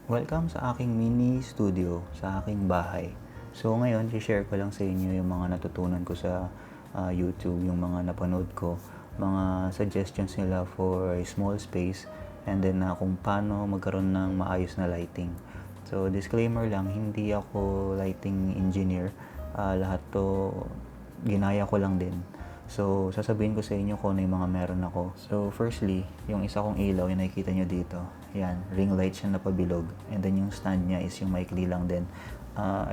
Welcome sa aking mini studio, sa aking bahay. So ngayon, i-share ko lang sa inyo yung mga natutunan ko sa YouTube, yung mga napanood ko, mga suggestions nila for a small space, and then kung paano magkaroon ng maayos na lighting. So disclaimer lang, hindi ako lighting engineer. Lahat to ginaya ko lang din. So, sasabihin ko sa inyo kung ano yung mga meron ako. So, firstly, yung isa kong ilaw, yung nakikita nyo dito. Yan, ring light siya na pabilog. And then yung stand niya is yung maikli lang din.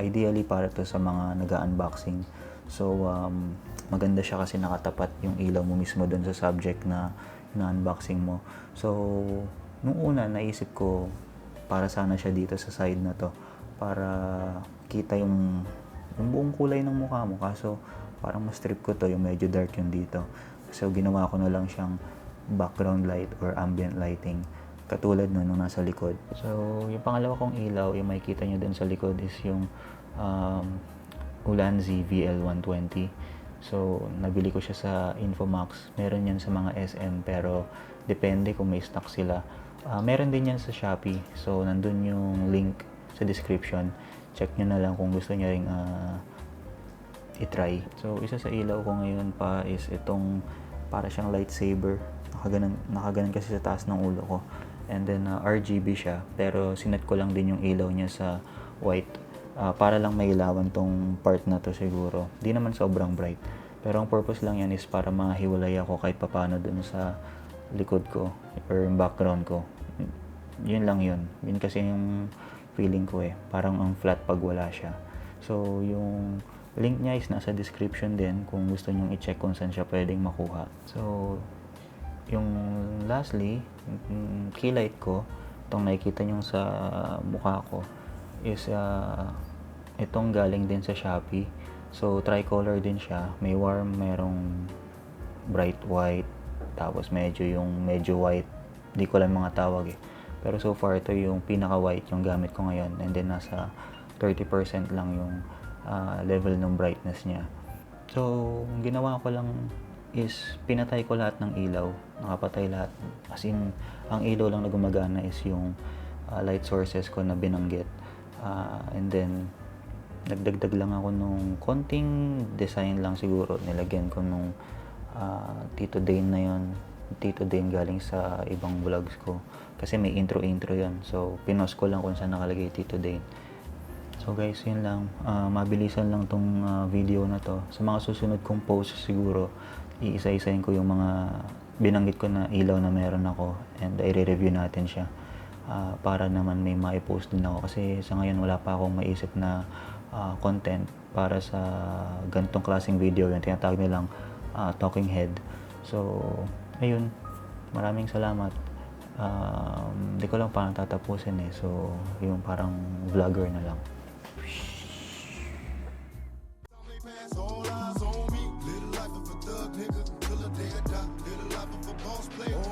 Ideally, para to sa mga nag-unboxing. So, maganda siya kasi nakatapat yung ilaw mo mismo dun sa subject na unboxing mo. So, nung una, naisip ko, para sana siya dito sa side na to. Para kita yung buong kulay ng mukha mo. Kaso, parang mas trip ko to yung medyo dark yung dito. So, ginawa ko na lang siyang background light or ambient lighting. Katulad nun nung nasa likod. So, yung pangalawa kong ilaw, yung makikita nyo din sa likod is yung Ulanzi VL120. So, nabili ko siya sa Infomax. Meron yan sa mga SM pero depende kung may stock sila. Meron din yan sa Shopee. So, nandun yung link sa description. Check nyo na lang kung gusto nyo ring i-try. So, isa sa ilaw ko ngayon pa is itong para siyang lightsaber. Nakaganan kasi sa taas ng ulo ko. And then, RGB siya. Pero, sinet ko lang din yung ilaw niya sa white. Para lang mailawan tong part na to siguro. Di naman sobrang bright. Pero, ang purpose lang yan is para mahiwalay ako kahit papano dun sa likod ko or background ko. Yun lang yun. Yun kasi yung feeling ko eh. Parang ang flat pag wala siya. So, yung link niya is nasa description din kung gusto nyong i-check kung saan siya pwedeng makuha. So, yung lastly, key light ko, itong nakikita nyo sa mukha ko, is itong galing din sa Shopee. So, tricolor din siya. May warm, merong bright white, tapos medyo white. Di ko lang mga tawag eh. Pero so far, ito yung pinaka-white yung gamit ko ngayon. And then, nasa 30% lang yung level ng brightness niya. So, ang ginawa ko lang is pinatay ko lahat ng ilaw. Nakapatay lahat. As in, ang ilaw lang na gumagana is yung light sources ko na binanggit. And then, nagdagdag lang ako nung konting design lang siguro. Nilagyan ko nung Tito Dane na yon. Tito Dane galing sa ibang vlogs ko. Kasi may intro yon. So, pinost ko lang kung saan nakalagay Tito Dane. So guys, yun lang. Mabilisan lang tong video na to. Sa mga susunod kong post siguro, iisa-isahin ko yung mga binanggit ko na ilaw na meron ako and i-review natin siya. Para naman may ma-post din ako. Kasi sa ngayon wala pa akong maisip na content para sa ganitong klaseng video. Yung tinatawag nilang talking head. So, ayun. Maraming salamat. Di ko lang paano tatapusin eh. So, yung parang vlogger na lang. All eyes on me, little life of a thug nigga, till the day I die, little life of a boss player.